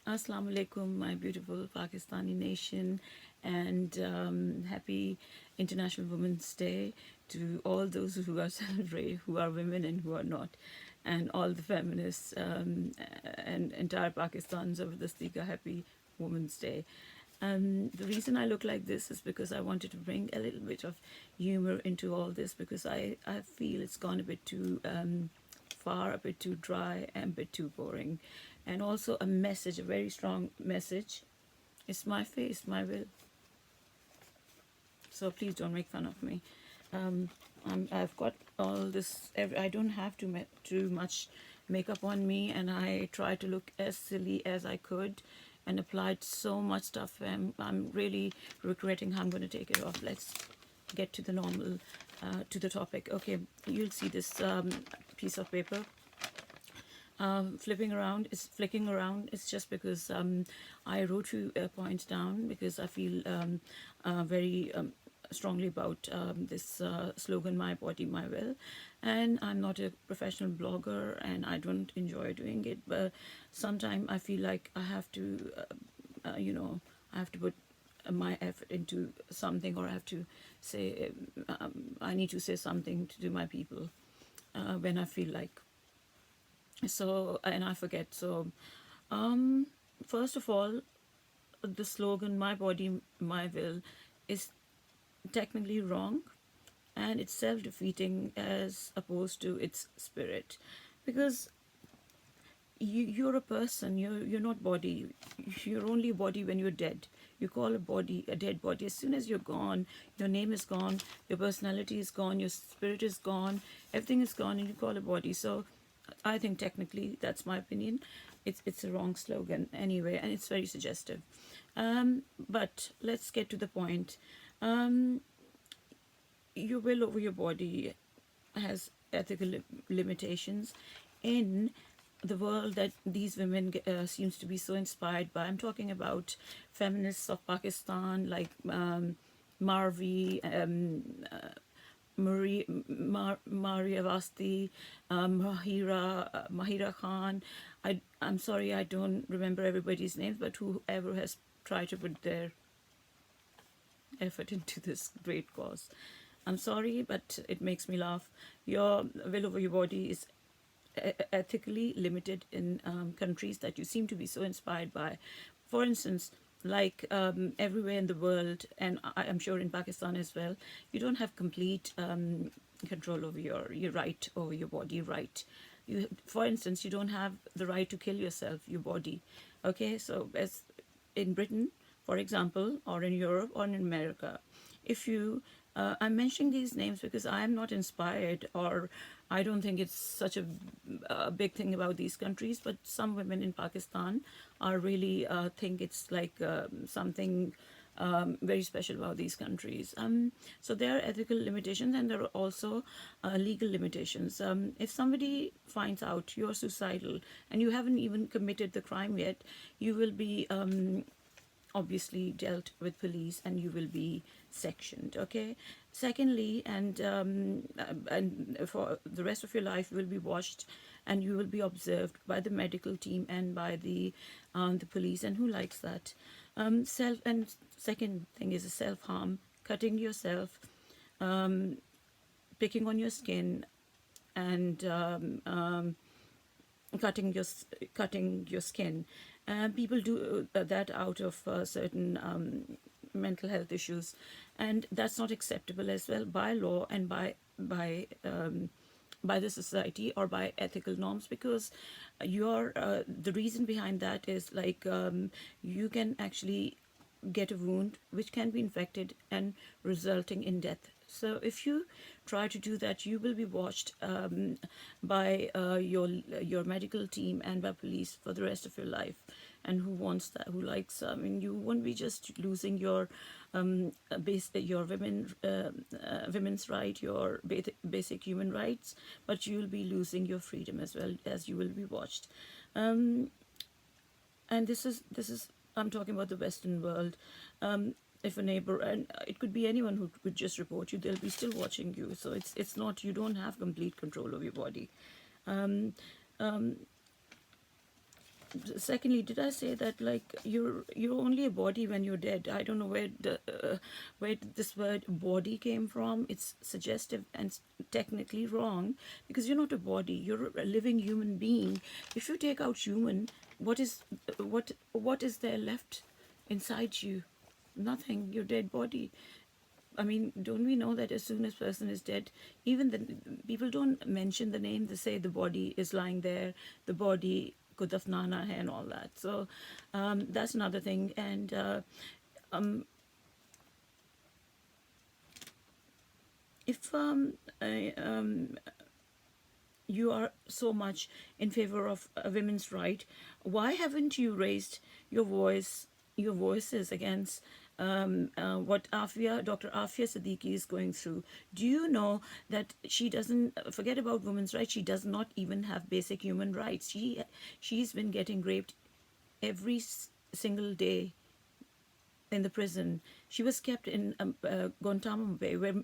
Assalamu alaikum, my beautiful Pakistani nation, and happy International Women's Day to all those who are celebrate, who are women and who are not, and all the feminists and entire Pakistan Zabardastika happy Women's Day. The reason I look like this is because I wanted to bring a little bit of humor into all this because I feel it's gone a bit too far, a bit too dry, and a bit too boring. And also a message, a very strong message. It's my face, my will. So please don't make fun of me. Um, I've got all this. I don't have too much makeup on me, and I try to look as silly as I could, and applied so much stuff. I'm really regretting how I'm going to take it off. Let's get to the normal, to the topic. Okay, you'll see this piece of paper flipping around. It's flicking around. It's just because I wrote few points down because I feel very strongly about this slogan, my body, my will. And I'm not a professional blogger and I don't enjoy doing it, but sometimes I feel like I have to, I have to put my effort into something, or I have to say, I need to say something to my people when I feel like. So, and I forget. So, first of all, the slogan, my body, my will, is technically wrong, and it's self-defeating as opposed to its spirit, because you're a person, you're not body. You're only body when you're dead. You call a body a dead body. As soon as you're gone, your name is gone, your personality is gone, your spirit is gone, everything is gone, and you call a body. So I think technically, that's my opinion, it's a wrong slogan anyway, and it's very suggestive. But let's get to the point. Your will over your body has ethical limitations in the world that these women seems to be so inspired by. I'm talking about feminists of Pakistan like Marvi, Maria Vasti, Mahira Khan. I'm sorry, I don't remember everybody's names, but whoever has tried to put their effort into this great cause. I'm sorry, but it makes me laugh. Your will over your body is ethically limited in countries that you seem to be so inspired by. For instance, like everywhere in the world, and I'm sure in Pakistan as well, you don't have complete control over your right over your body, right? For instance, you don't have the right to kill yourself, your body. Okay, so as in Britain, for example, or in Europe or in America, if you I'm mentioning these names because I am not inspired, or I don't think it's such a big thing about these countries, but some women in Pakistan are really think it's like something very special about these countries. So there are ethical limitations, and there are also legal limitations. If somebody finds out you're suicidal and you haven't even committed the crime yet, you will be obviously dealt with police, and you will be sectioned. Okay, secondly, and for the rest of your life you will be watched, and you will be observed by the medical team and by the police, and who likes that? Self and second thing is a self-harm, cutting yourself, picking on your skin, and cutting your skin. People do that out of certain mental health issues, and that's not acceptable as well by law and by the society or by ethical norms, because the reason behind that is like you can actually get a wound which can be infected and resulting in death. So if you try to do that, you will be watched by your medical team and by police for the rest of your life. And who wants that? Who likes? I mean, you won't be just losing your your women's right, your basic human rights, but you will be losing your freedom as well, as you will be watched. And this is I'm talking about the Western world. If a neighbor, and it could be anyone who would just report you, they'll be still watching you. So it's not, you don't have complete control of your body. Um, secondly, did I say that like you're only a body when you're dead? I don't know where this word body came from. It's suggestive and technically wrong because you're not a body. You're a living human being. If you take out human, what is there left inside you? Nothing. Your dead body. I mean, don't we know that as soon as person is dead, even the people don't mention the name. They say the body is lying there, the body kudafnana hai and all that. So that's another thing. And if you are so much in favor of women's right, why haven't you raised your voices against what Dr. Afia Siddiqui is going through? Do you know that she doesn't forget about women's rights? She does not even have basic human rights. She's been getting raped every single day in the prison. She was kept in Guantanamo Bay, where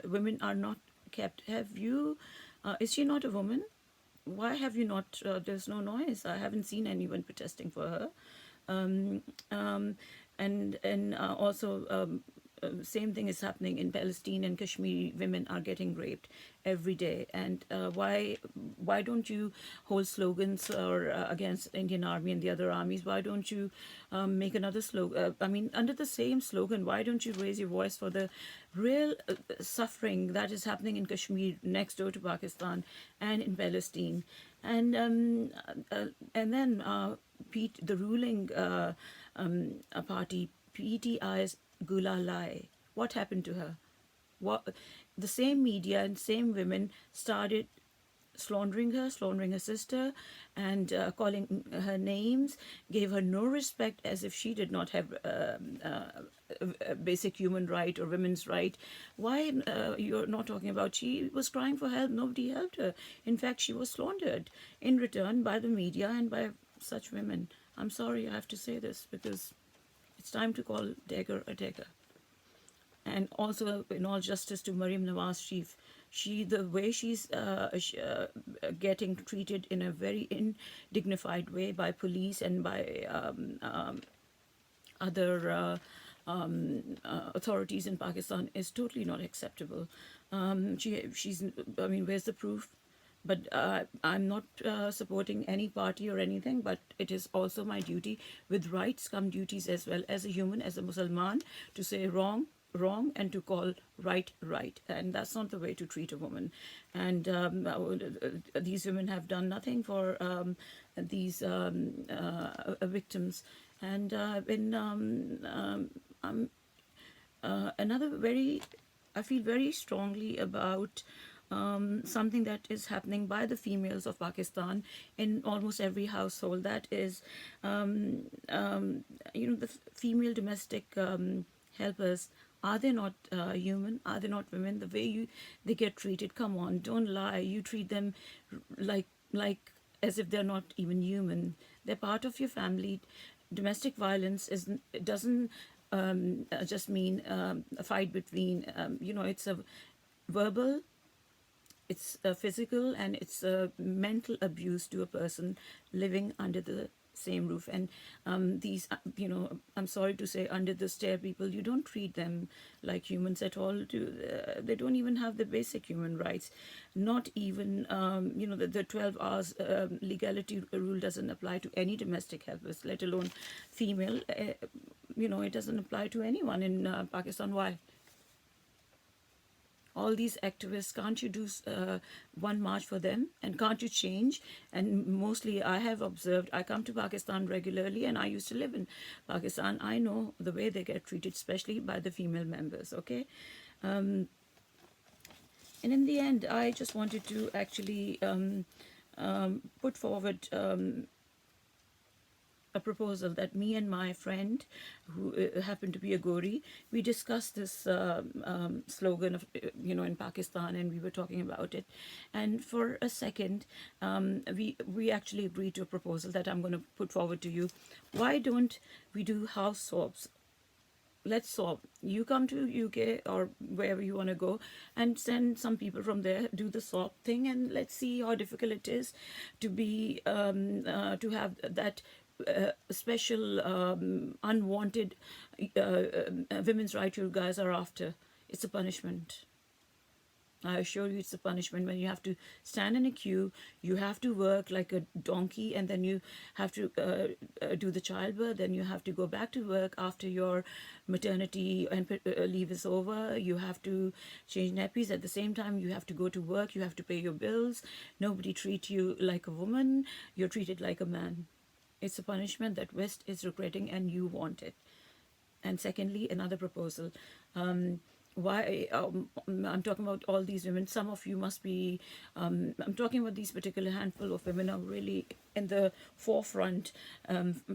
women are not kept. Have you? Is she not a woman? Why have you not? There's no noise. I haven't seen anyone protesting for her. Um, um, and also same thing is happening in Palestine, and Kashmiri women are getting raped every day. And why don't you hold slogans or against Indian Army and the other armies? Why don't you make another slogan? I mean, under the same slogan, why don't you raise your voice for the real suffering that is happening in Kashmir, next door to Pakistan, and in Palestine? And then Pete, the ruling party, PTI's Gula Lai. What happened to her? What the same media and same women started slandering her sister, and calling her names, gave her no respect, as if she did not have a basic human right or women's right. Why you're not talking about? She was crying for help. Nobody helped her. In fact, she was slandered in return by the media and by such women. I'm sorry, I have to say this because it's time to call Dagger a Dagger. And also, in all justice to Mariam Nawaz Sharif, the way she's getting treated in a very indignified way by police and by other authorities in Pakistan is totally not acceptable. She's, I mean, where's the proof? But I'm not supporting any party or anything, but it is also my duty, with rights come duties as well, as a human, as a Muslim, to say wrong, wrong, and to call right, right. And that's not the way to treat a woman. And these women have done nothing for these victims. And another very, I feel very strongly about something that is happening by the females of Pakistan in almost every household. That is, the female domestic helpers. Are they not human? Are they not women? The way they get treated. Come on, don't lie. You treat them like as if they're not even human. They're part of your family. Domestic violence doesn't just mean a fight between. It's a verbal, it's a physical, and it's a mental abuse to a person living under the same roof. And these, I'm sorry to say, under the stair people, you don't treat them like humans at all. They don't even have the basic human rights. Not even, the 12 hours legality rule doesn't apply to any domestic helpers, let alone female. It doesn't apply to anyone in Pakistan. Why? All these activists, can't you do one march for them? And can't you change? And mostly I have observed, I come to Pakistan regularly, and I used to live in Pakistan. I know the way they get treated, especially by the female members, okay? And in the end, I just wanted to actually put forward a proposal that me and my friend, who happened to be a Gori, we discussed this slogan of, in Pakistan, and we were talking about it. And for a second, we actually agreed to a proposal that I'm going to put forward to you. Why don't we do house soaps let's swap. You come to UK or wherever you want to go, and send some people from there, do the swap thing, and let's see how difficult it is to be to have that special unwanted women's right you guys are after. It's a punishment. I assure you, it's a punishment when you have to stand in a queue, you have to work like a donkey, and then you have to do the childbirth, then you have to go back to work after your maternity and leave is over. You have to change nappies at the same time, you have to go to work, you have to pay your bills. Nobody treats you like a woman, you're treated like a man. It's a punishment that West is regretting, and you want it. And secondly, another proposal. Why I'm talking about all these women. Some of you must be. I'm talking about these particular handful of women are really in the forefront,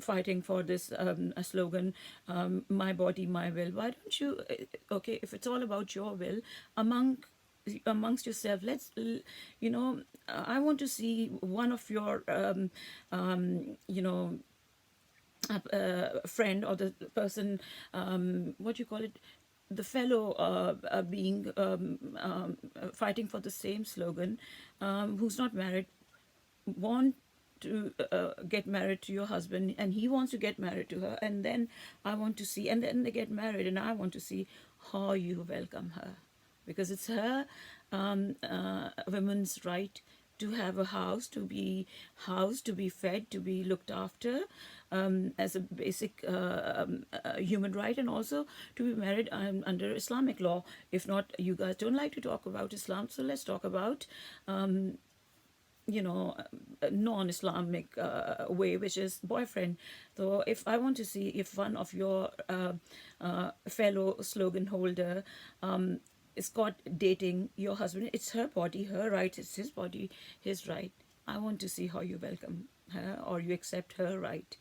fighting for this a slogan, "My body, my will." Why don't you? Okay, if it's all about your will, amongst yourself, I want to see one of your friend, or the person, what do you call it, the fellow being fighting for the same slogan, who's not married, want to get married to your husband, and he wants to get married to her, and then I want to see, and then they get married, and I want to see how you welcome her, because it's her women's right to have a house, to be housed, to be fed, to be looked after, as a basic human right, and also to be married under Islamic law. If not, you guys don't like to talk about Islam, so let's talk about non-Islamic way, which is boyfriend. So if I want to see if one of your fellow slogan holder is caught dating your husband, it's her body, her right, it's his body, his right. I want to see how you welcome her, or you accept her right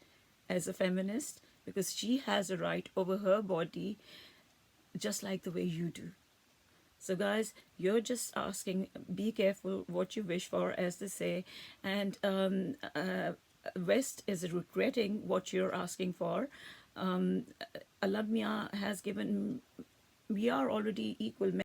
as a feminist, because she has a right over her body just like the way you do. So, guys, you're just asking, be careful what you wish for, as they say. And West is regretting what you're asking for. Allah Mia has given, we are already equal men.